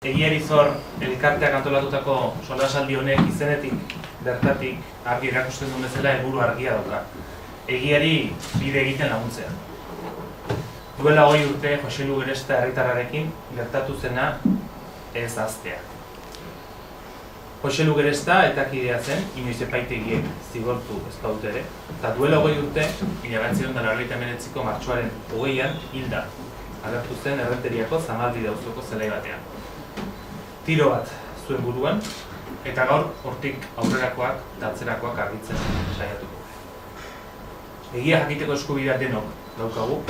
Egiari Zor elkarteak antolatutako solasaldi honek izenetik bertatik argi erakusten duen bezala helburu argia dauka. Egiari bide egiten laguntzea. Duela 20 urte Joselu Geresta herritarrarekin gertatu zena ez ahaztea. Joselu Geresta eta kidea zen, inoiz epaitegiek zigortu ez dute ere, eta duela 20 urte, 1989ko martxoaren 20an hilda agertu zen Errenteriako Zamaldide auzoko zelai batean. Tiro bat zuen buruan, eta gaur hortik aurrerakoak eta atzerakoak argitzen saiatuko. Egia jakiteko eskubidea denok daukagu.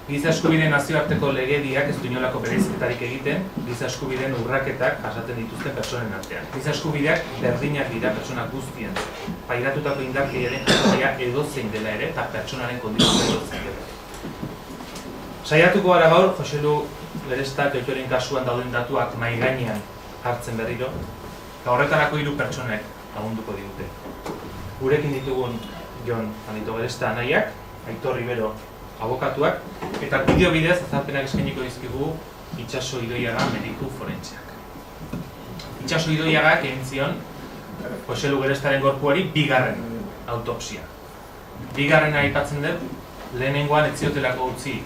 Giza eskubideen nazioarteko legediak ez du inolako bereizketarik egiten, giza eskubideen urraketak jasaten dituzten pertsonen artean. Giza eskubideak berdinak dira pertsona guztien. Pairatutako indarkeriaren jatorria edozein dela ere eta pertsonaren kondizioa edozein dela. Saiatuko gara gaur, Joselu Geresta Koitoren kasuan dauden datuak mahai gainean hartzen berriro, eta horretarako 3 pertsonek lagunduko digute. Gurekin ditugun Jon Anito Geresta anaiak, Aitor Ribero abokatuak, eta bideo bidez azalpenak eskainiko dizkigu Itxaso Idoiaga mediku forentseak. Itxaso Idoiagak egin zion Joselu Gerestaren gorpuari 2. autopsia. 2. aipatzen dut, lehenengoan ez ziotelako utzi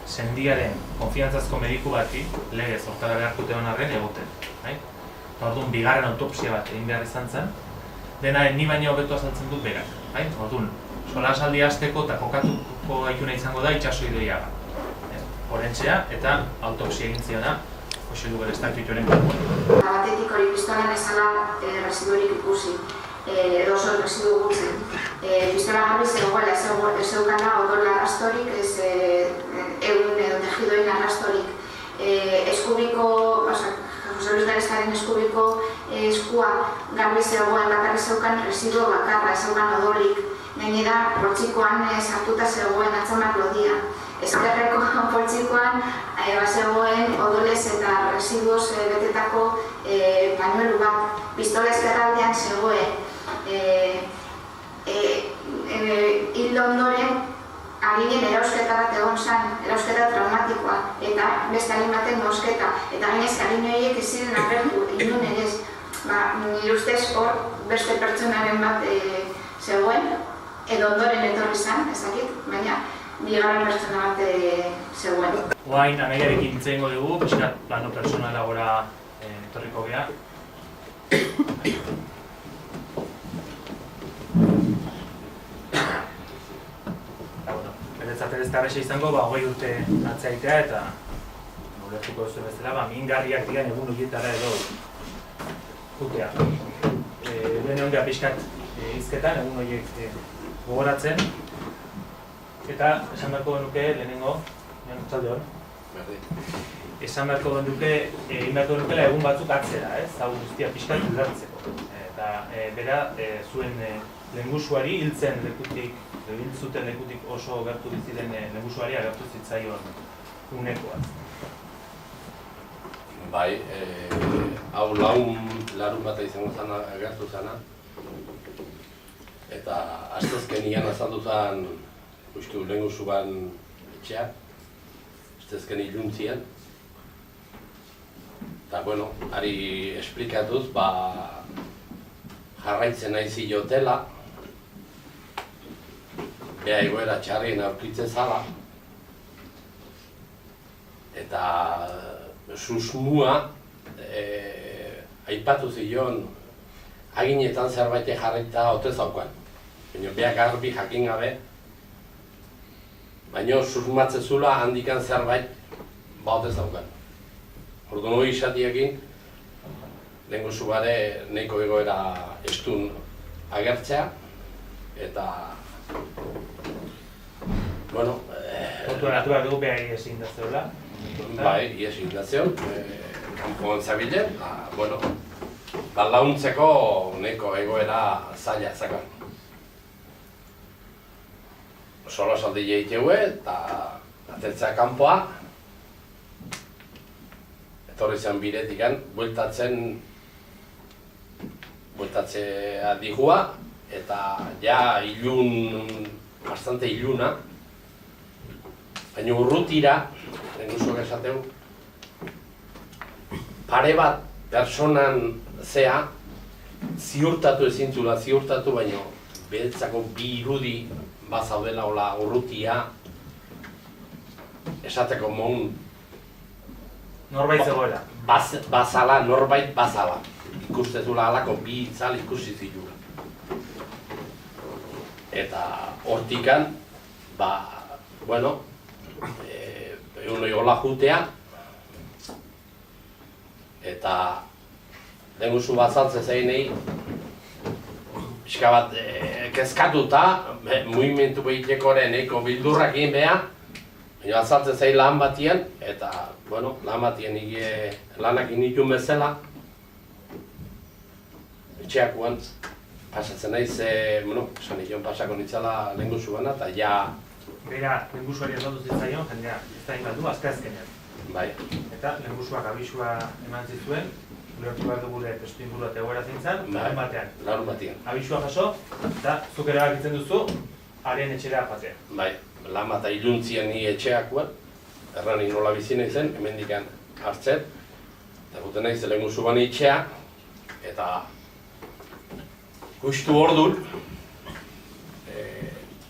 sendiaren konfiantzazko mediku bati, legez hortara beharkute honarren egoten. Orduan, 2. autopsia bat egin behar izan zen, denaren ni baino hobeto azaltzen dut berak. Orduan, solasaldi hasteko eta kokatuko gaituna izango da Itxaso Idoiaga. Forentsea eta autopsia egin ziona Joselu Geresta Koitoren gorpuan. Batetik hori pistolan ezala residurik ikusi, edo oso residu gutzen. Pistola garbi zegoela, ez zeukana odol arrastorik, ez egun edo tejidoen arrastorik. Eskubiko, Jose Luis Gerestaren eskubiko eskua garbi zegoen bakarri zeukan residu bakarra, ez zeukan odolik. Gainera, poltsikoan sartuta zegoen atzamak lodia. Ezkerreko poltsikoan zegoen odolez eta residuoz betetako pañuelu bat. Pistola ezkerraldean zegoen. Hildo ondoren, aginen erausketa bat egon zen, erausketa traumatikoa, eta beste agin baten mosketa, eta gainez agin horiek ez ziren agertu, inun ere ez. Nire ustez hor beste pertsonaren bat zegoen, edo ondoren etorri zen, ez dakit, baina 2. pertsona bat zegoen. Oain, anaiarekin hitz egingo dugu, pixkat plano pertsonala gora etorriko geha. Beretzat ez da erresa izango, 20 urte atzaitea eta ulertuko duzu bezala, mingarriak digan egun horietara edo jutea. Lehen egon geha pixkat hizketan, egun horiek gogoratzen. Eta esan beharko genuke lehenengo, txalde hor? Esan beharko genuke, egin beharko genukela egun batzuk atzera, hau guztia pixkat ulertzeko. Eta bera, zuen lehengusuari hiltzen lekutik, hiltzuten lekutik oso gertu biziren lehengusuari agertu zitzaion unekoa. Bai, hau larun bata izango zana agertu zana. Eta astezkenian azaldu zen uste lehengusu ban etxea, astezken iluntzien. Eta, bueno, ari esplikatuz, jarraitzen nahi zilotela, beha egoera txarrien aurkitzen zala, eta susmua aipatu zion aginetan zerbait jarraita ote zaukan. Baina beha garbi jakin gabe, baina susmatzen zula handikan zerbait ote zaukan. Orduan hori isatiekin, lehengusu bare nahiko egoera estun agertzea, eta bueno... Kontuaratu behar dugu beha ies egin dazeola? Bai, ies egin dazeon, kanpoan zabilen, bueno, launtzeko nahiko egoera zaila zakan. Solasaldi jeiteue eta atertzea kanpoa, etorri zen biretikan, bueltatzea digua, eta ja bastante iluna, baina urrutira, lehengusuak esateu, pare bat personan zea, ziurtatu ezintzula, ziurtatu baino, beretzako bi irudi bazaudela hola urrutia, esateko mon Norbait zegoela. Bazala, norbait bazala. Ikustezula alako bi itzal ikusi zitula. Eta hortikan, bueno, egun hola jutea, eta denguzu bazaltze zeinei, pixka bat kezkatuta, mugimendu behitekoren eiko bildurrak egin beha, baina azaltze zein lan batien, eta, bueno, lan batien lanak initun bezala, etxeakuan pasatzen naiz, bueno, esan nion pasako nitzala lehenguzu bana, eta ja... Bera, lehenguzuari azaldu zitzaion, jendea, ez da inbatu, azkeazkenean. Bai. Eta lehenguzuak abisua eman zituen, ulertu behar dugure testu ingurua egoera zintzen, larun batean. Larun batean. Abisua jaso, eta zuk erabakitzen duzu, haren etxera joatea. Bai, lan bat iluntzien ni etxeakuan, errani nola bizi naizen, hemendikan hartzen, eta guten naiz lehenguzu bani etxea, eta justu ordun,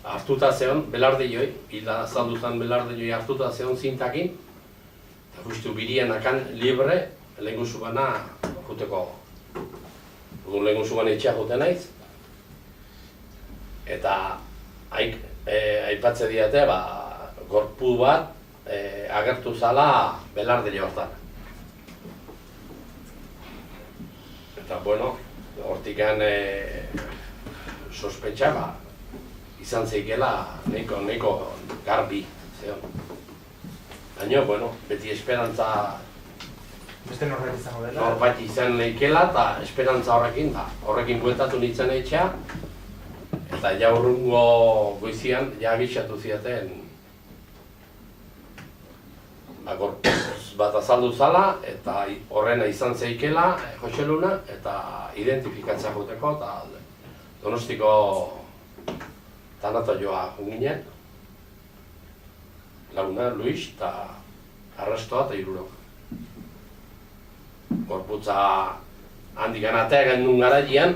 hartuta zeon, belardioi, hilda azaldu zen belardioi hartuta zeon zintakin, eta justu birian akan libre, lehenguzu bana juteko, lehenguzu bana etxea juten naiz, eta aipatze diate, gorpu bat agertu zala belardile hortan. Eta, bueno, hortikan sospetxa, izan zeikela neko garbi, zeon. Baina, bueno, beti esperantza Beste norbait izango dela? Norbait izan leikela, eta esperantza horrekin bueltatu nintzen etxea, eta ja urrungo goizian, ja abixatu ziaten gorpuz bat azaldu zala, eta horrena izan zeikela, Joseluna, eta identifikatzea joteko, eta Donostiko tanatoioa junginen, Laguna, Luis, eta Arrastoa eta Irurok. Gorputza handik anatea gendun garaian,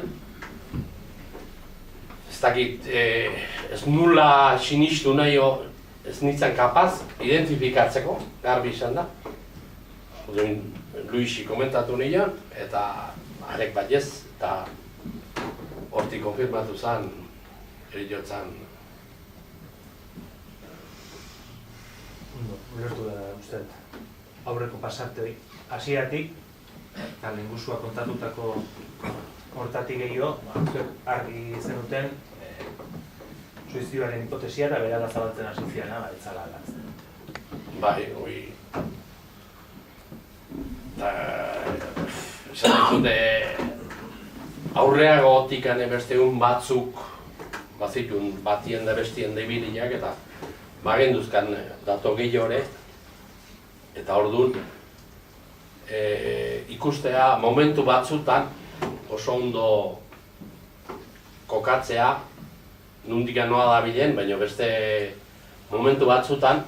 ez dakit, ez nula sinistu nahi, ez nintzen kapaz identifikatzeko, garbi izan da. Luisi komentatu nion, eta arek baiez, eta hortik konfirmatu zen, eriotzan. Ulertu da, uste, aurreko pasarte hori. Hasieratik, eta lehengusua kontatutako hortatik gehiago, argi zenuten suizidioaren hipotesia eta berala zabaltzen hasi ziana, etzala aldatzen. Bai, hori... Esan dute, aurreagotik beste egun batzuk, bazitun batien da bestien debiliak eta bagenduzkan dato gehiore, eta orduan ikustea momentu batzutan oso ondo kokatzea nundik noa da bilen, baina beste momentu batzutan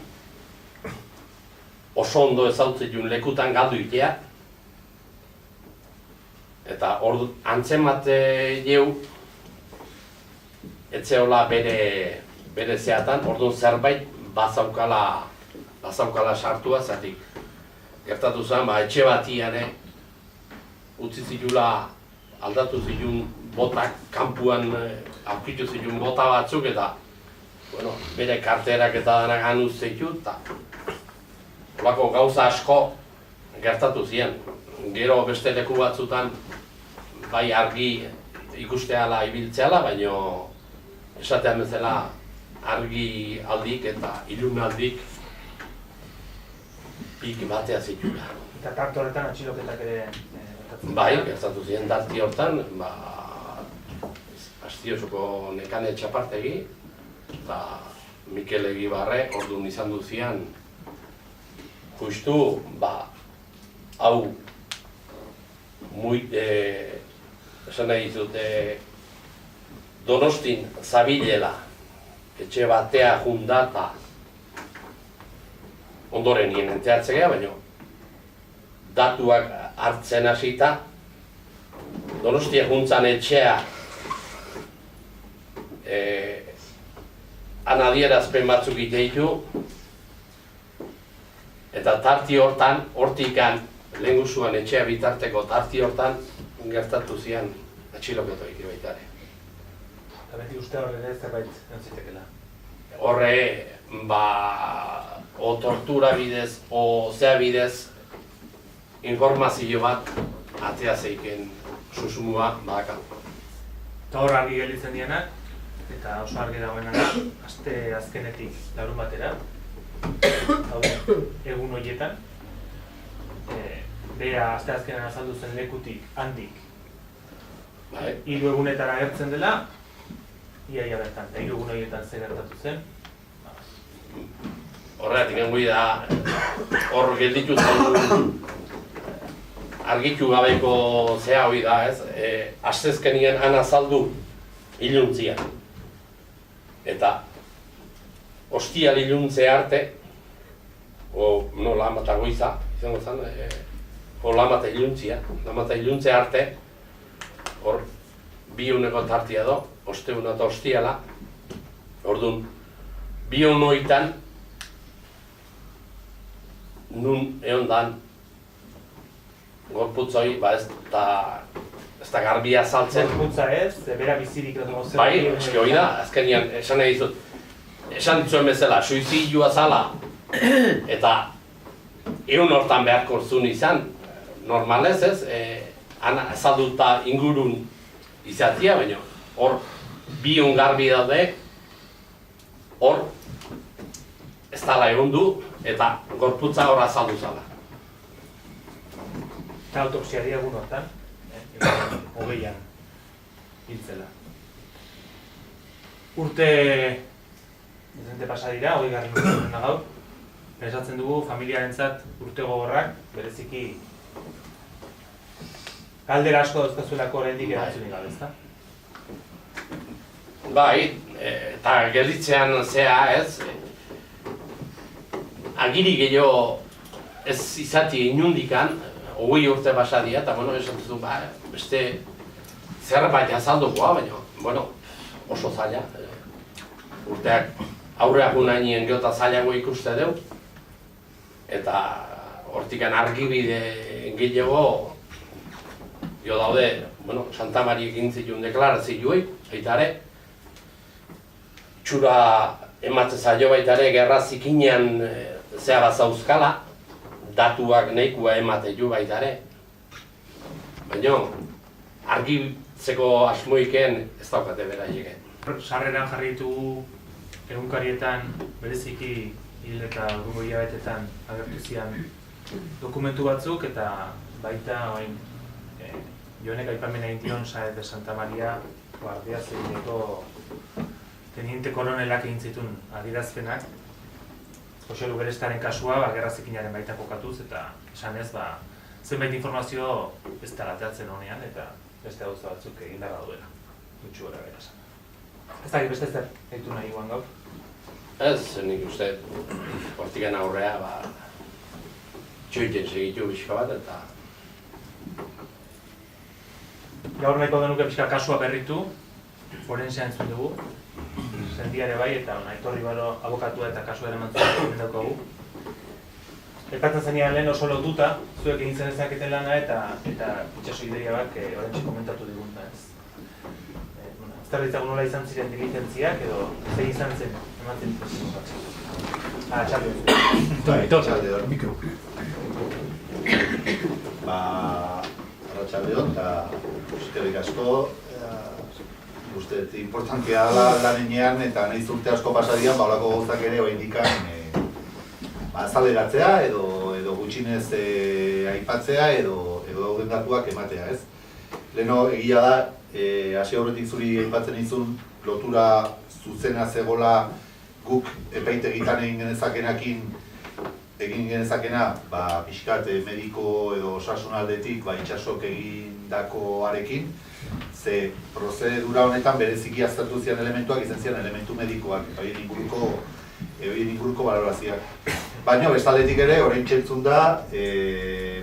oso ondo ezautzitun lekutan galdu itea, eta antzemate jeu etzeola bere zeatan, orduan zerbait bazaukala sartua, zatik gertatu zen, etxe batian utzi zitula aldatu zitun botak, kanpuan aurkitu zitun bota batzuk, eta bere karterak eta denak anuz zitu, eta holako gauza asko gertatu ziren. Gero beste leku batzutan bai argi ikusteala ibiltzeala, baina esatean bezala argi aldik eta ilun aldik pik batea zitula. Eta tarte horretan atxiloketak ere gertatzen? Bai, gertatu ziren tarti hortan, Astiosoko Nekane Txapartegi eta Mikel Egibarre orduan izan duzian justu, hau esan nahi dizute Donostin zabilela etxe batea jundata ondoren nien enteatzea, baina datuak hartzen hasita, Donostia juntzan etxea adierazpen batzuk iteitu, eta tarti hortan, hortikan, lehengusuan etxea bitarteko tarti hortan, gertatu zian atxiloketoik baita ere. Eta beti uste horre zerbait entzitekela? Horre, o tortura bidez, o zea bidez, informazio bat atea zeiken susumua badaka. Eta hor argi gelditzen dienak, eta oso argi dagoenana, aste azkenetik larun batera, egun horietan, bera aste azkenean azaldu zen lekutik handik 3 egunetara agertzen dela, iaia bertan, eta 3 egun horietan ze gertatu zen. Horregatik engui da, hor gelditu zen argitu gabeko zea hori da, ez? Astezkenien han azaldu iluntzia. Eta ostial iluntze arte, lamata goiza, izango zen, lamata iluntze arte, hor 2 uneko tartia do, osteuna eta ostiala, orduan, 2 unoitan, nun egon dan, gorputzoi, ez da garbia saltzen. Gorputza ez, bera bizirik edo zer. Bai, eski hori da, azkenian esan nahi dizut. Esan ditzuen bezala, suizidioa zala, eta egun hortan beharko zuen izan, normalez ez, azalduta ingurun izatia, baina hor 2 garbi daude, hor ez dala egon du, eta gorputza hor azaldu zala. Eta autopsiari egun hortan, 20an hiltzela. Urte dezente pasa dira, 20. urtean gaur. Pensatzen dugu familiarentzat urte gogorrak, bereziki galdera asko dauzkazuelako oraindik erantzunik gabe, ezta? Bai, eta gelditzean zea ez, agiri gehiago ez izati inundikan, 20 urte pasa dira, eta esan duzu, beste zerbait azaldukoa, baina, oso zaila. Urteak aurreak unainien geota zailago ikuste deu, eta hortikan argibide gehiago jo daude, Santa Maria egin zituen deklarazioei, baita ere, txura ematen zailo baita ere, gerra zikinean zea bazauzkala, datuak nahikoa emateu baita ere. Baina, argitzeko asmoiken ez daukate beraiek. Sarreran jarri ditugu egunkarietan bereziki hil eta urrungo hilabetetan agertu zian dokumentu batzuk, eta baita Jonek aipamen egin dion Saez de Santa Maria Guardia Zibileko teniente koronelak egin zituen adierazpenak. Jose Lugerestaren kasua gerra zikinaren baita kokatuz, eta esan ez, zenbait informazio ez da gateatzen honean, eta beste gauza batzuk egin darra duela. Gutxu gora bera esan. Ez dakit beste zer egitu nahi guan gaur? Ez, nik uste, hortiken aurrea, txoiten segitu pixka bat, eta... Gaur nahiko genuke pixka kasua berritu, forensea entzun dugu, sendiare bai, eta Aitor Ribaro abokatua eta kasua ere mantzua daukagu. Elpatzen zenean lehen oso lotuta, zuek egin zen ezaketen lana eta itxaso ideia bat orentxe komentatu digunta ez. Azterritzagun nola izan ziren diligentziak edo zein izan zen eman zen impresio bat. Txalde hor. Txalde hor, mikro. Txalde hor, eta eskerrik asko, uste, importantia dela lanenean eta nahiz urte asko pasadian, holako gauzak ere oraindikan azaleratzea edo gutxinez aipatzea edo dauden datuak ematea, ez? Leheno egia da, hasi aurretik zuri aipatzen izun lotura zuzena zegoela guk epaitegitan egin genezakena, pixkat mediko edo osasunaldetik itxasok egindakoarekin, ze prozedura honetan bereziki aztertu zian elementuak izan zian elementu medikoak, eta horien inguruko balorazioak. Baina bestaldetik ere, orain txentzun da,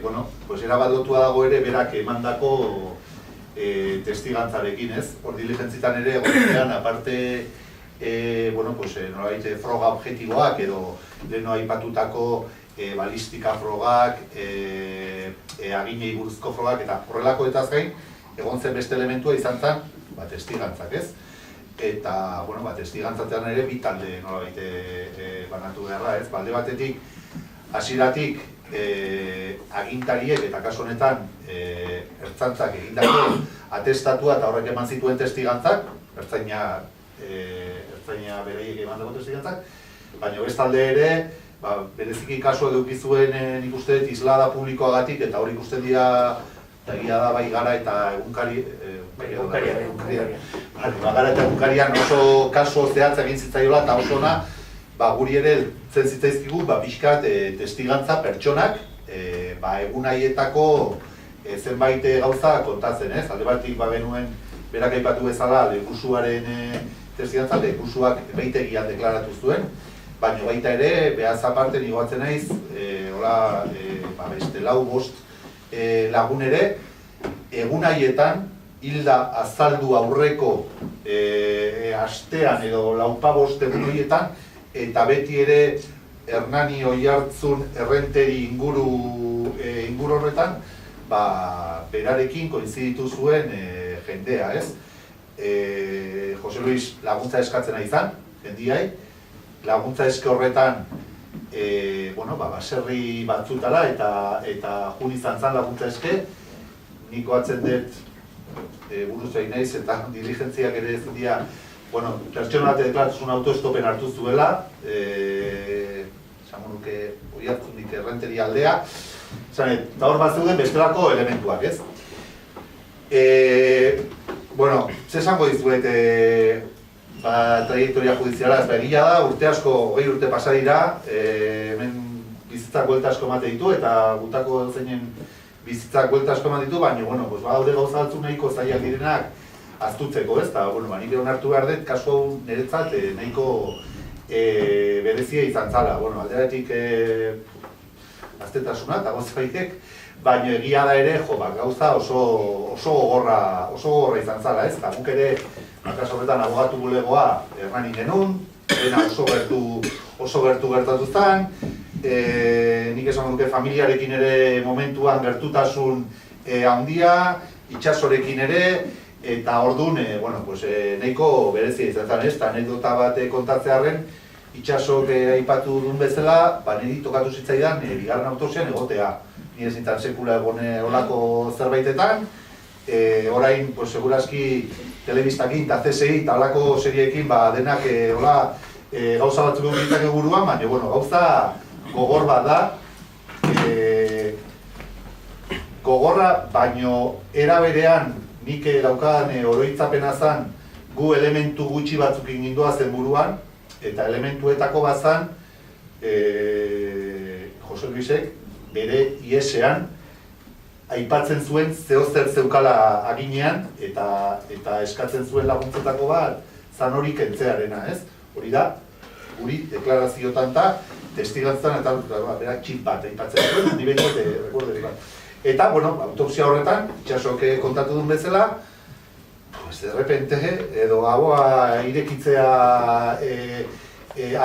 bueno, pues erabat lotua dago ere berak emandako testigantzarekin, ez? Hor diligentzitan ere, egotean, aparte, bueno, pues nolabait froga objektiboak edo leheno aipatutako balistika frogak, aginei buruzko frogak eta horrelakoetaz gain, egon zen beste elementua izan zen, testigantzak, ez? Eta, bueno, testigantzatean ere bi talde nolabait banatu beharra, ez? Alde batetik, hasieratik agintariek eta kasu honetan ertzaintzak egindako atestatua eta horrek eman zituen testigantzak, ertzaina beraiek emandako testigantzak, baina bestalde ere, bereziki kasu eduki zuen nik uste dut islada publikoagatik eta hori ikusten dira egia da bai gara eta egunkarian oso kasu zehatz egin zitzaiola eta oso ona guri ere zen zitzaizkigu pixkat testigantza pertsonak egun haietako zenbait gauza kontatzen, ez? Alde batik genuen berak aipatu bezala lekusuaren testigantza, lekusuak epaitegian deklaratu zuen, baina baita ere, behaz aparte nigoatzen naiz, beste 4-5 lagun ere, egun haietan, hilda azaldu aurreko astean edo 4-5 egun horietan, eta beti ere Hernani Oiartzun errenteri inguru horretan, berarekin koinziditu zuen jendea, ez? Jose Luis laguntza eskatzen ari izan, jendiai, laguntza eske horretan baserri batzutala eta jun izan zen laguntza eske, niko atzen dut buruz egin naiz eta diligentziak ere ez dira, pertsona bat deklaratuzun autoestopen hartu zuela, esango nuke Oiartzunik errenteri aldea, eta hor bat zeuden bestelako elementuak, ez? Ze esango dizuet trajektoria judiziala, ez egia da, urte asko, 20 urte pasa dira, hemen bizitzak buelta asko emate ditu eta gutako zeinen bizitzak buelta asko emate ditu, baina, badaude gauza batzu nahiko zailak direnak aztutzeko, ez? Eta, nik egon hartu behar dut, kasu hau niretzat nahiko berezia izan zala. Alderatik aztetasuna eta gozaitek, baina egia da ere, gauza oso gogorra izan zala, ez? Eta guk ere, kasu horretan abogatu bulegoa Hernani genuen, dena oso gertu gertatu zen, nik esan duke familiarekin ere momentuan gertutasun handia, itxasorekin ere, eta orduan, nahiko berezia izan zen, ez? Eta anekdota bat kontatzearen, itxasok aipatu duen bezala, niri tokatu zitzaidan bigarren autosian egotea. Ni ez nintzen sekula egon olako zerbaitetan, orain, segurazki, telebistakin eta CSI eta olako seriekin denak gauza batzuk egitak eguruan, baina gauza gogor bat da, gogorra, baino era berean nik daukadan oroitzapena zen gu elementu gutxi batzuk ingindua zen buruan, eta elementuetako bat zen Jose Luisek bere iesean aipatzen zuen zehozer zeukala aginean eta eskatzen zuen laguntzetako bat zan hori kentzearena, ez? Hori da, guri deklaraziotan eta testigantzan eta berak txip bat aipatzen zuen, ni behin rekorderik bat. Eta, autopsia horretan, itxasok kontatu duen bezala, de repente, edo aboa irekitzea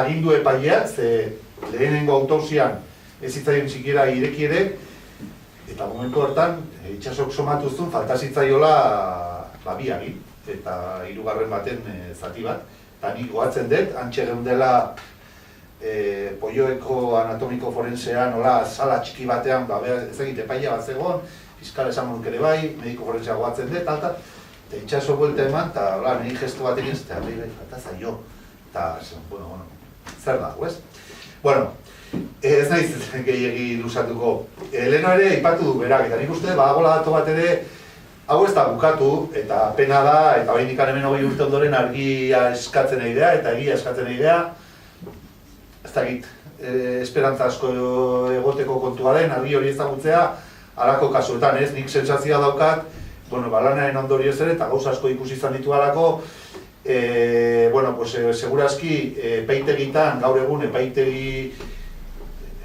agindu epaileak, ze lehenengo autopsian ez zitzaien sikiera ireki ere, eta momentu hortan, itxasok somatu zuen, falta zitzaiola bi agin, eta 3. baten zati bat. Eta nik goatzen dut, antxe geundela Polloeko anatomiko forensean, sala txiki batean, ez egit epailea bat zegoen, fiskal esangonuk ere bai, mediko forensea goatzen dut, eta itxaso buelta eman, eta niri gestu bat egin, eta falta zaio, eta, zer dago, ez? Ez nahiz gehiegi lusatuko. Leheno ere, ipatu du berak, eta nik uste, badagola dato bat ere, hau ez da bukatu, eta pena da, eta hori indikan hemen 20 urte ondoren argia eskatzen egidea, eta egia eskatzen egidea, ez dakit, esperantza asko egoteko kontua den, argi hori ezagutzea, halako kasuetan, ez? Nik sentsazioa daukat, lanaren ondorioz ere, eta gauza asko ikusi izan ditu halako, segurazki epaitegitan, gaur egun epaitegi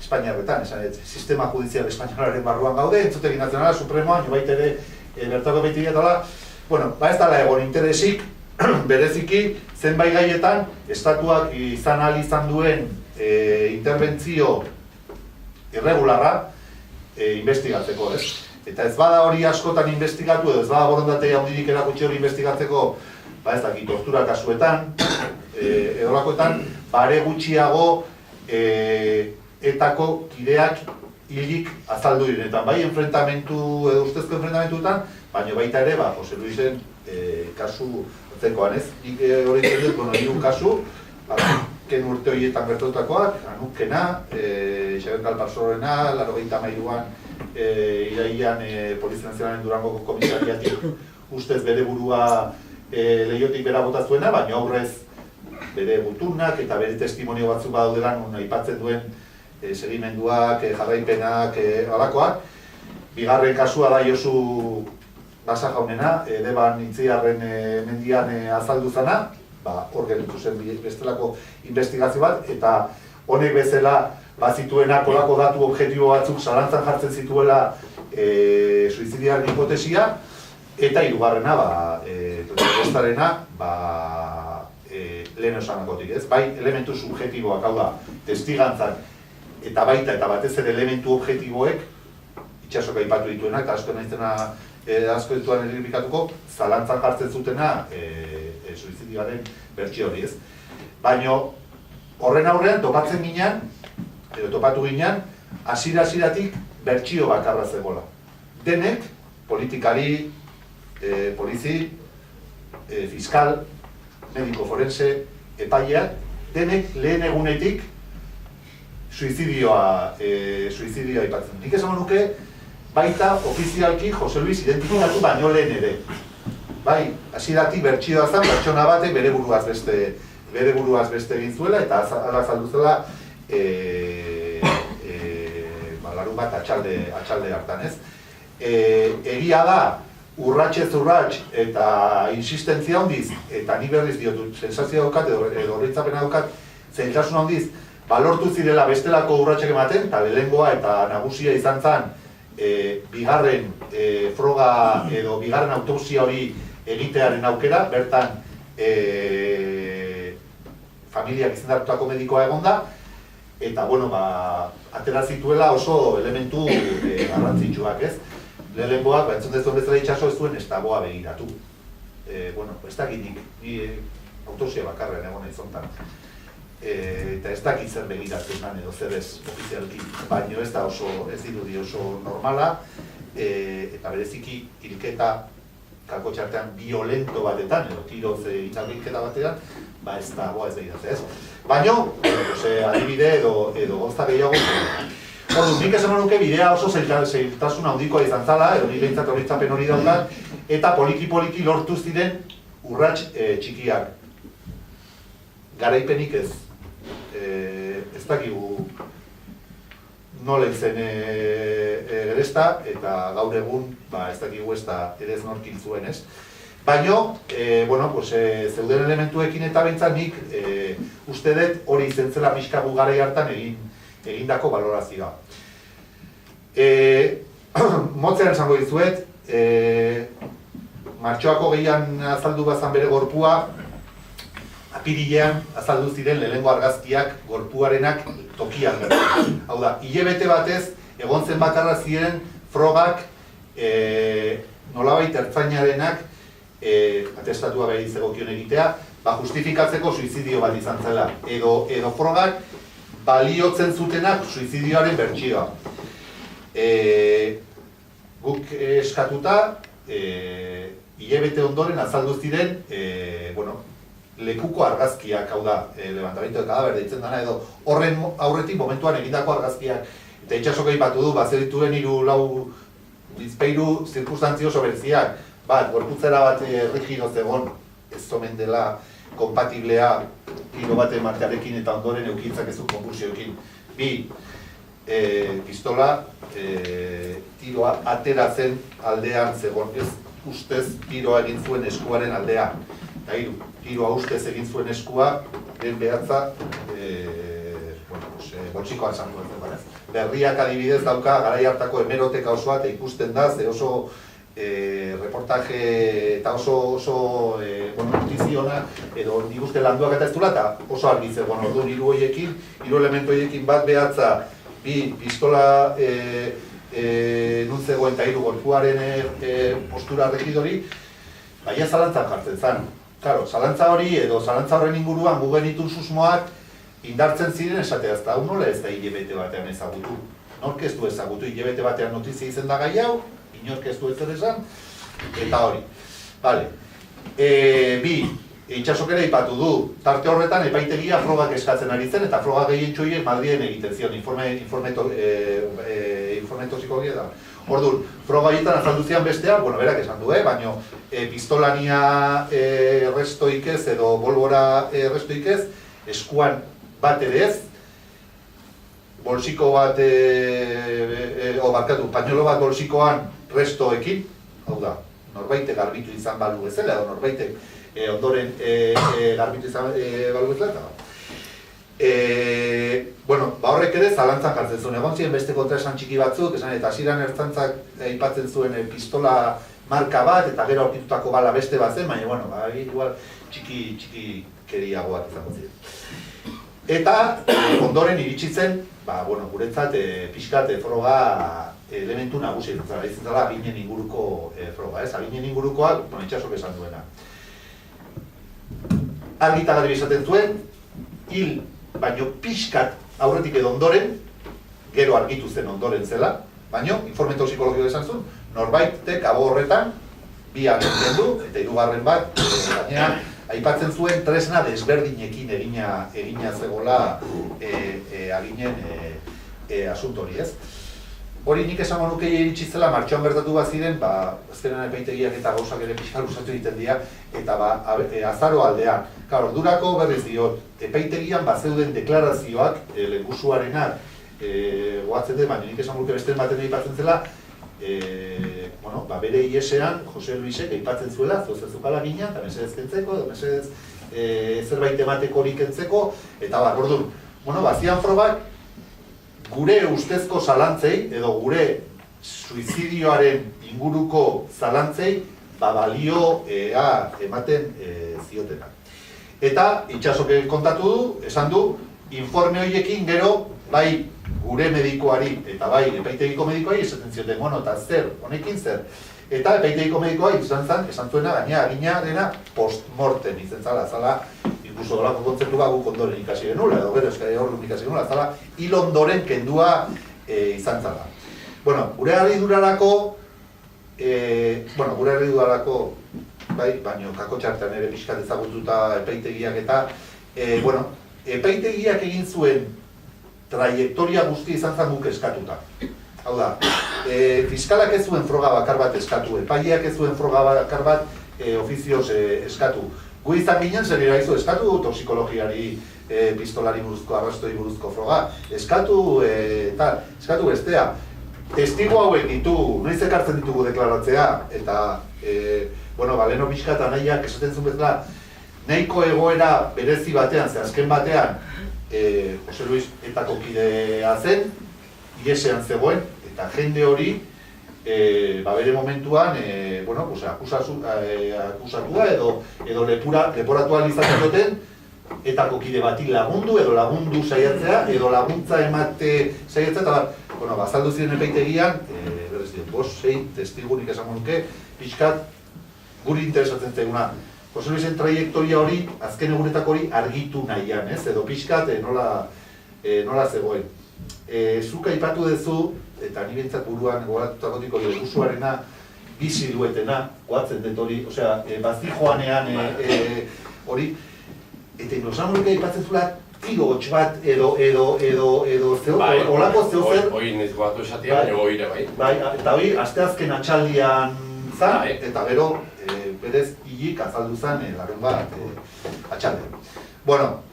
Espainiarretan, sistema judizial espainiolaren barruan gaude, entzutegi nazionala, supremoa, baita ere bertako behitik bueno, ez dala egon interesik, bereziki, zenbait gaietan, estatuak izan ahal izan duen interbentzio irregularra investigatzeko, ez? Eta ez bada hori askotan investigatu, edo ez bada borondatea handirik erakutsi hori investigatzeko, ez dakit, tortura kasuetan, edolakoetan, bare gutxiago etako kideak hilik azaldu direnetan, bai enfrentamentu edo ustezko enfrentamentuetan, baina baita ere, Jose Luisen kasu otzekoan, ez? Nik hori dut, hiru kasu, azken urte horietan gertutakoak, Anukena, Xabier Kalparsorena, 83an irailean Polizia Nazionalaren Durangoko komisariatik ustez bere burua lehiotik bera bota zuena, baina aurrez bere guturnak eta bere testimonio batzuk badaudela non aipatzen duen segimenduak, jarraipenak, halakoak. Bigarren kasua da Josu Basa jaunena, Deban Itziarren mendian azaldu zana, hor gelditu zen bestelako investigazio bat, eta honek bezala bazituena kolako datu objektibo batzuk zalantzan jartzen zituela suizidioaren hipotesia, eta hirugarrena, bestarena, lehen esanakotik, ez? Bai, elementu subjektiboak, hau da, testigantzak, eta baita, eta batez ere elementu objektiboek, itxasok aipatu dituenak, eta asko dituan errepikatuko, zalantzan jartzen zutena suizidioaren bertsio hori, ez? Baina, horren aurrean, topatzen ginean, edo topatu ginean, hasiera-hasieratik bertsio bakarra zegoela. Denek, politikari, polizi, fiskal, mediko forense, epaileak, denek lehen egunetik suizidioa aipatzen. Nik esan nuke, baita ofizialki Jose Luis identifikatu baino lehen ere. Bai, hasieratik bertsioa zen, pertsona batek bere buruaz beste egin zuela, eta azaldu zela larun bat atxalde hartan, ez? Egia da, urratsez urrats eta insistentzia handiz, eta ni berriz diotu, sensazioa daukat edo horretzapena daukat, zailtasun handiz, lortu zirela bestelako urratsak ematen, eta lehengoa eta nagusia izan zen, bigarren froga edo bigarren autopsia hori egitearen aukera, bertan familiak izendatutako medikoa egonda, eta, atera zituela oso elementu garrantzitsuak, ez? Lehengoak, entzun dezuen bezala itxaso ez zuen estaboa begiratu. Ez dakit ni autopsia bakarren egon nahi zontan. Eta ez dakit zer begiratzen dan edo zer ez ofizialki, baina ez da ez dirudi oso normala, eta bereziki hilketa kalkotxartean violento batetan, edo tiroz itxarrilketa batean, ez da ez begiratzen, ez? Baina, adibide edo gozta gehiago. Ordu, nik esan nuke bidea oso zailtasun handikoa izan zala, edo nik behintzat horitzapen hori daukat, eta poliki-poliki lortu ziren urrats txikiak. Garaipenik ez. Ez dakigu nola zen gerezta, eta gaur egun ez dakigu ez da ere ez norkin zuen, ez? Baina, zeuden elementuekin eta behintzat nik uste dut hori izentzela pixkagu garai hartan egindako balorazioa. Motzean esango dizuet, martxoako gehian azaldu bazan bere gorpua, apirilean azaldu ziren lehenengo argazkiak gorpuarenak tokian. Hau da, hilabete batez, egon zen bakarra ziren frogak nolabait ertzainarenak atestatua behar zegokion egitea, justifikatzeko suizidio bat izan zela. Edo frogak baliotzen zutenak suizidioaren bertsioa. Guk eskatuta, hilabete ondoren azaldu ziren, lekuko argazkiak, hau da, levantamiento de cadáver deitzen dana, edo horren aurretik momentuan egindako argazkiak. Eta itxasok aipatu du, bazerituen bizpeiru zirkustantzio oso berziak. Gorputzera bat rigido zegon, ez omen dela kompatiblea tiro bat ematearekin eta ondoren eukitzak ez du konkursioekin. Bi, pistola, tiroa ateratzen aldean zegoen, ez ustez tiroa egin zuen eskuaren aldean. Eta hiru, tiroa ustez egin zuen eskua, den behatza, boltsikoan zango ez. Berriak adibidez dauka garai hartako hemeroteka osoa eta ikusten da, ze oso reportaje eta oso notiziona edo nik uste landuak eta ez dula eta oso argi zegoen orduan hiru elementu horiekin bat behatza bi pistola nun zegoen eta hiru gorpuaren postura regidori baina zalantzan jartzen zen. Claro, zalantza hori edo zalantza horren inguruan gu genitun susmoak indartzen ziren esatea ez da, nola ez da hilabete batean ezagutu. Nork ez du ezagutu, hilabete batean notizia izen da gai hau, inork ez du ezer esan, eta hori. Vale. Bi, Itxasok ere aipatu du, tarte horretan epaitegia frogak eskatzen ari zen, eta froga gehientxo horiek Madriden egiten zion, informe toxikologia da. Orduan, froga horietan azaldu zian bestea, bueno, berak esan du, baina pistolania errestoik ez edo bolbora errestoik ez, eskuan bat ere ez, bolsiko bat, pañuelo bat bolsikoan restoekin, hau da, norbaite garbitu izan balu bezala, edo norbaite ondoren garbitu izan balu bezala, bueno, horrek ere zalantzan jartzen zuen, egon ziren beste kontraesan txiki batzuk, esan eta hasieran ertzaintzak aipatzen zuen pistola marka bat, eta gero aurkitutako bala beste bat zen, baina, bueno, igual txiki keriagoak izango ziren. Eta ondoren iritsi zen, guretzat pixkat froga elementu nagusi izan zela aginen inguruko froga, ez? Aginen ingurukoak, Itxasok esan duena. Argi eta garbi esaten zuen, hil baino pixkat aurretik edo ondoren, gero argitu zen ondoren zela, baino, informe toxikologio esan zuen, norbaitek abo horretan, bi agertzen du, eta hirugarren bat, gainera, aipatzen zuen tresna desberdinekin egina zegoela aginen asunto hori, ez? Hori nik esango nuke iritsi zela, martxoan gertatu bat ziren, azkenean epaitegiak eta gauzak ere pixka luzatu egiten dira, eta azaro aldean. Claro, ordurako berriz diot, epaitegian zeuden deklarazioak, lehengusuarenak, goatzen den, baina nik esango nuke beste baten aipatzen zela, bere IES-ean, Jose Luisek aipatzen zuela, zuzukala gina, eta mesedez kentzeko, edo mesedez zerbait emateko hori kentzeko, eta orduan, zian frogak, gure ustezko zalantzei, edo gure suizidioaren inguruko zalantzei, balio ematen ziotena. Eta, Itxasok kontatu du, esan du, informe horiekin gero, bai gure medikoari eta bai epaitegiko medikoari esaten zioten, eta zer, honekin zer. Eta epaitegiko medikoa esan zuena, gaina agina dena post-mortem izan zala, inkluso dolako kontzeptu guk ondoren ikasi genula, edo gero eskari horren ikasi genula, zala, hil ondoren kendua izan zala. Gure harridurarako, baino kako txartean ere pixkat ezagututa epaitegiak eta, epaitegiak egin zuen trajektoria guzti izan zen guk eskatuta. Hau da, fiskalak ez zuen froga bakar bat eskatu, epaileak ez zuen froga bakar bat ofizioz eskatu. Gu izan ginen zer iraizu eskatu toxikologiari, pistolari buruzko, arrastoi buruzko froga. Eskatu bestea. Testigo hauek ditu, noiz ekartzen ditugu deklaratzea, eta, leheno pixkat anaiak esaten zuen bezala, nahiko egoera berezi batean, ze azken batean, Jose Luis etako kidea zen, IES-ean zegoen, eta jende hori, bere momentuan, akusatua edo leporatua izaten duten, etako kide bati lagundu, edo lagundu saiatzea, edo laguntza emate saiatzea, eta bazaldu ziren epaitegian, berrez dien, 5-6 testigunik esango nuke, pixkat guri interesatzen zaiguna. Jose Luisen trajektoria hori, azken egunetako hori argitu nahian, edo pixkat nola zegoen. Zuk aipatu duzu, eta ni bintzat buruan gogoratutako lehengusuarena, bizi duetena, goatzen dut hori, bazi joanean hori, eta inosan hori aipatzen zula, tiro hotx bat edo olako zeo zer. Hoi niz goatu esatia, baina hori ere bai. Eta hori, asteazken atxaldian zan, eta gero, berez hilik azaldu zen larun bat atxaldean.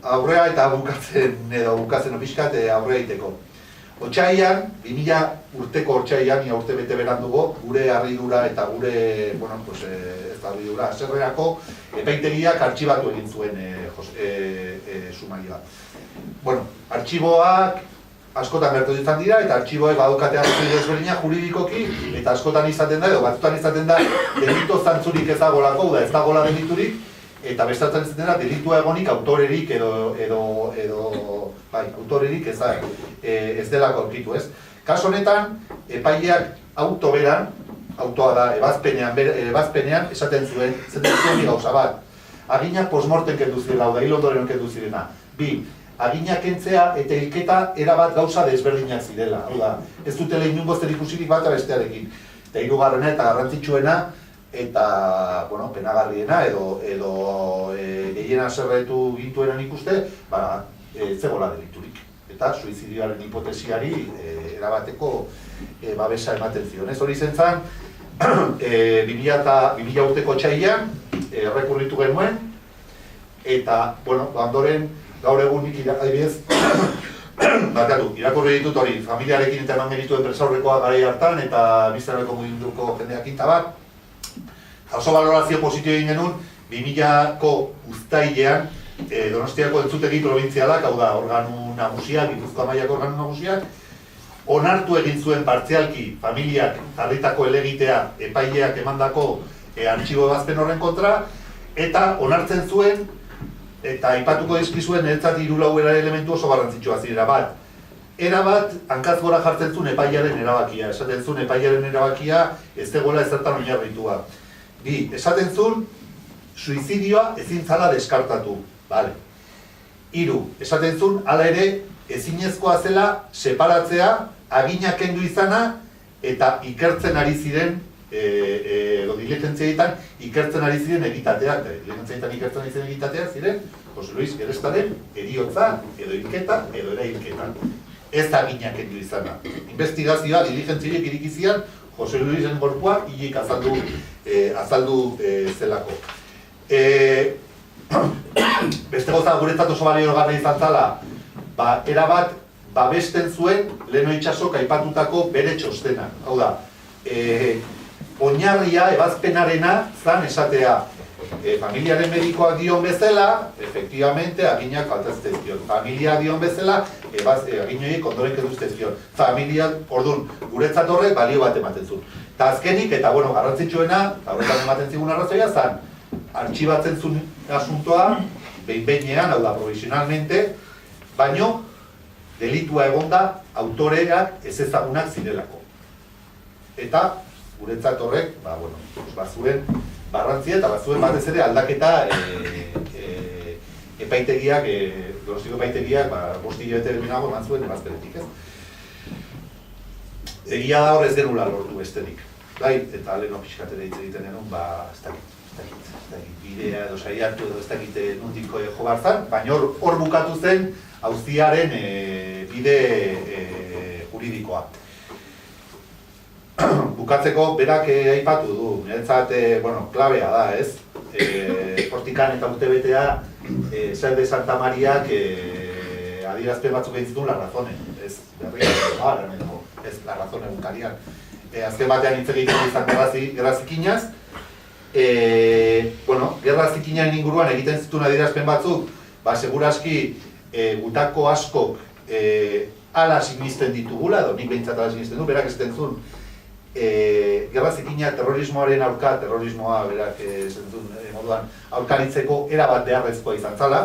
Aurrea eta bukatzen pixkat aurrea iteko. Otsaian, 2000 urteko otsaian, urte bete berandugo, gure harridura eta gure, ez da harridura, aserreako epaitegiak artxibatu egin zuen sumarioa. Artxiboak askotan gertatu izan dira, eta artxiboek badaukatea desberdina juridikoki, eta askotan izaten da, edo batzutan izaten da, delito zantzurik ez dagolako, ez dagola deliturik, eta bestatzen izaten da, delitua egonik autorerik autorerik ez delako aurkitu, ez? Kaso honetan, epaileak autoa da, ebazpenean esaten zuen gauza bat. Aginak posmorten kendu zirela, hil ondoren kendu zirena. Bi, aginak kentzea eta hilketa erabat gauza desberdinak zirela. Hau da, ez dutela inungo zerikusirik bat bestearekin. Eta hirugarrena eta garrantzitsuena, eta, bueno, penagarriena edo gehiena zerretu gintuenan ikuste, zegoela deliturik. Eta suizidioaren hipotesiari erabateko babesa ematen zion. Ez hori zen zen, 2000 urteko txaian, errekurritu genuen, eta, bueno, ondoren, gaur egun nik adibidez, irakurri ditut hori, familiarekin eta eman genituen presaurrekoa garai hartan, eta bizarreko mugimenduko jendeak bat. Jaso balorazio positio egin genuen, 2000ko uztailean, Donostiako entzutegi probintzialak, hau da, organu nagusiak, Gipuzkoa mailako organu nagusiak, onartu egin zuen partzialki familiak jarritako helegitea epaileak emandako artxibo ebazpen horren kontra, eta onartzen zuen, eta aipatuko dizkizuen niretzat 3-4 elementu oso garrantzitsua zirela bat. Erabat, hankaz gora jartzen zuen epailearen erabakia, esaten zuen epailearen erabakia ez zegoela ezertan oinarritua. Bi, esaten zuen, suizidioa ezin zala deskartatu. Vale. 3, esaten zuen, hala ere, ezinezkoa zela separatzea, aginak kendu izana, eta ikertzen ari ziren, diligentzietan ikertzen ari ziren egitateak, diligentzietan ikertzen ari ziren egitateak ziren, Jose Luis Gerestaren eriotza, edo hilketa, edo erailketa. Ez aginak kendu izana. Investigazioa, diligentziek irikizian, Jose Luisen gorpua hilik azaldu zelako. Beste goza guretzat oso baliogarria izan zala, erabat babesten zuen Leno Itsasok aipatutako bere txostena. Hau da, oinarria, ebazpenarena zan esatea, familiaren medikoak dion bezala, efectivamente, aginak faltaztezkion. Familia dion bezala, aginoiek ondoren keduztezkion. Familia, orduan, guretzat horrek balio bat ematen zuen. Eta azkenik, eta bueno, garrantzitsuena, horretan ematen zigun arrazoia, zan, artxibatzen zuen asuntoa, behin-behinean, hau da, provisionalmente, baino, delitua egonda autoreak ez ezagunak zirelako. Eta, guretzat horrek, bazuen barrantzia eta bazuen batez ere aldaketa epaitegiak, Donostiko epaitegiak, 5 hilabete berenago eman zuen ebazpenetik, ez? Egia da hor ez genula lortu besterik. Eta leheno pixkatera hitz egiten genuen, ez dakit bidea edo saiatu edo ez dakit nundiko jo barzan, baina hor bukatu zen auziaren bide juridikoa. Bukatzeko berak aipatu du, niretzat, klabea da, ez? Hortikan eta urtebetea, Zer de Santa Mariak adierazpen batzuk egin zituen La Razone, ez La Razone egunkarian. Azken batean hitz egiten izan gerra zikinaz. Gerra zikinaren inguruan egiten zituen adierazpen batzuk, seguraski gutako askok ala sinisten ditugula, edo nik behintzat ala sinisten du, berak esaten zuen, gerra zikina terrorismoaren aurka, terrorismoa berak moduan aurkaritzeko erabat beharrezkoa izan zala.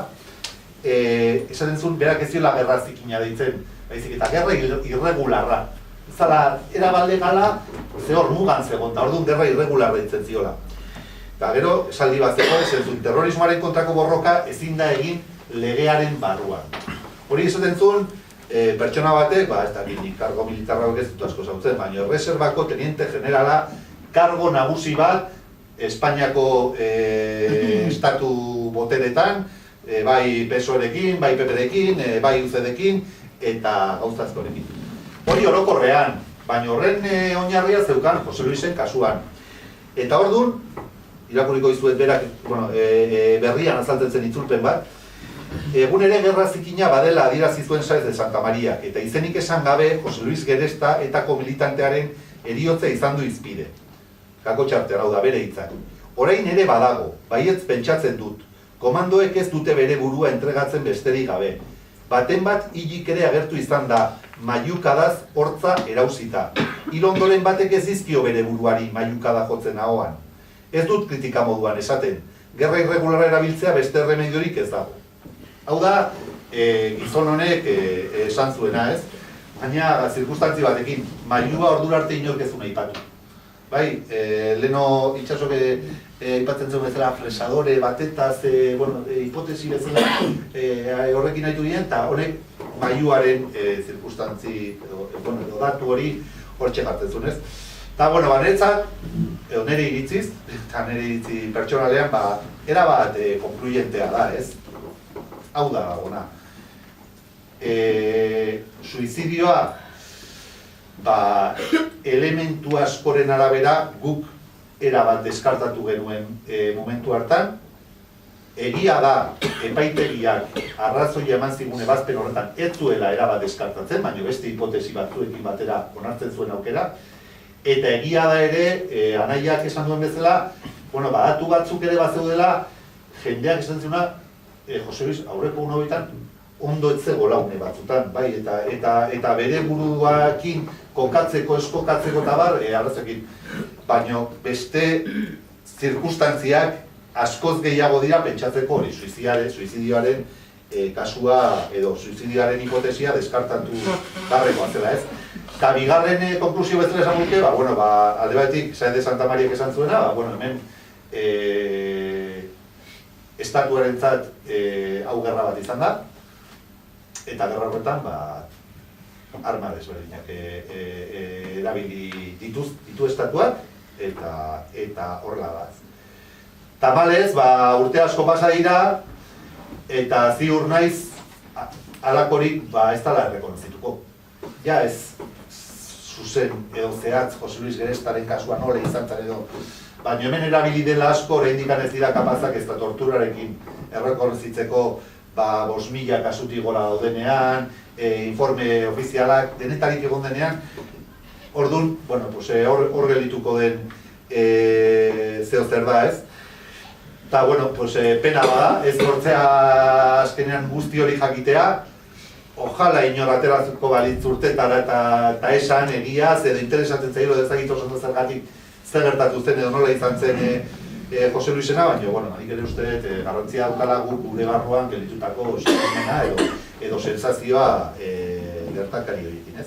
Esaten zuen, berak ez ziola gerra zikina deitzen, baizik eta gerra irregularra. Zala, erabat legala, ze hor mugan zegoen, eta orduan gerra irregularra deitzen ziola. Eta gero, esaldi bat zegoen, esaten zuen, terrorismoaren kontrako borroka ezin da egin legearen barruan. Hori esaten zuen, pertsona batek, ez da gini, kargo militarra ez dut asko zautzen, baina reservako teniente generala kargo nagusi bat Espainiako estatu boteretan, bai PSOE-rekin, bai PP-rekin, bai UCD-rekin eta gauzazkorekin. Hori orokorrean, baina horren oinarria zeukan Jose Luisen kasuan. Eta orduan, irakurriko dizuet berak, berrian azaltzen zen itzulpen bat, egun ere gerra zikina badela adierazi zuen Saez de Santa Mariak, eta izenik esan gabe Jose Luis Geresta etako militantearen eriotza izan du izpide. Kako txartean, hau da, bere hitzak. Orain ere badago, baietz pentsatzen dut, komandoek ez dute bere burua entregatzen besterik gabe. baten bat hilik ere agertu izan da, maiukadaz hortza erauzita. Hil ondoren batek ez dizkio bere buruari maiukada jotzen ahoan. Ez dut kritika moduan esaten, gerra irregularra erabiltzea beste erremediorik ez dago. Hau da, gizon honek esan zuena, ez? Baina, zirkustantzi batekin, mailua ordura arte inork ez nahi aipatu. Bai, leheno itxasok aipatzen zuen bezala fresadore batetaz, hipotesi bezala horrekin nahitu ginen, eta honek mailuaren zirkustantzi edo datu hori hortxe gartzen zuen, ez? Eta, niretzat, edo nire iritziz, eta nire iritzi pertsonalean, erabat konkluyentea da, ez? Hau da, ona. Suizidioa, elementu askoren arabera guk erabat deskartatu genuen momentu hartan. Egia da, epaitegiak arrazoia eman zigun ebazpen horretan ez zuela erabat deskartatzen, baina beste hipotesi batzuekin batera onartzen zuen aukera. Eta egia da ere, anaiak esan duen bezala, datu batzuk ere bat zeudela, jendeak esan zuena, Jose Luis, aurreko unobetan, ondo ez zegoela une batzutan, bai, eta bere buruakin kokatzeko, eskokatzeko eta bar, arrazoekin. Baina beste zirkustantziak askoz gehiago dira pentsatzeko hori, suizidioaren kasua edo suizidioaren hipotesia deskartatu garrekoa zela, ez? Eta bigarren konklusio bezala esan duke, alde batetik, Saenz de Santa Mariak esan zuena, hemen estatuarentzat hau gerra bat izan da, eta gerra horretan, arma desberdinak erabili ditu estatuak, eta horrela da. Tamalez, urte asko pasa dira, eta ziur naiz, halakorik ez dela errekonozituko. Ja ez zuzen edo zehatz Jose Luis Gerestaren kasua nola izan zan edo, baina hemen erabili dela asko, oraindik ez dira kapazak ez da torturarekin errekonozitzeko 5.000 kasutik gora daudenean, informe ofizialak denetarik egon denean, orduan, hor gelituko den zeo zer da, ez? Eta, pena bada, ez lortzea azkenean guzti hori jakitea, ojala inor aterazuko balitz urtetara eta esan egiaz, edo interesatzen zailo dezagit oso zergatik zer gertatu zen edo nola izan zen Jose Luisena, baina, nik ere uste garrantzia daukala gure barruan gelitutako edo sensazioa gertakari horiekin, ez?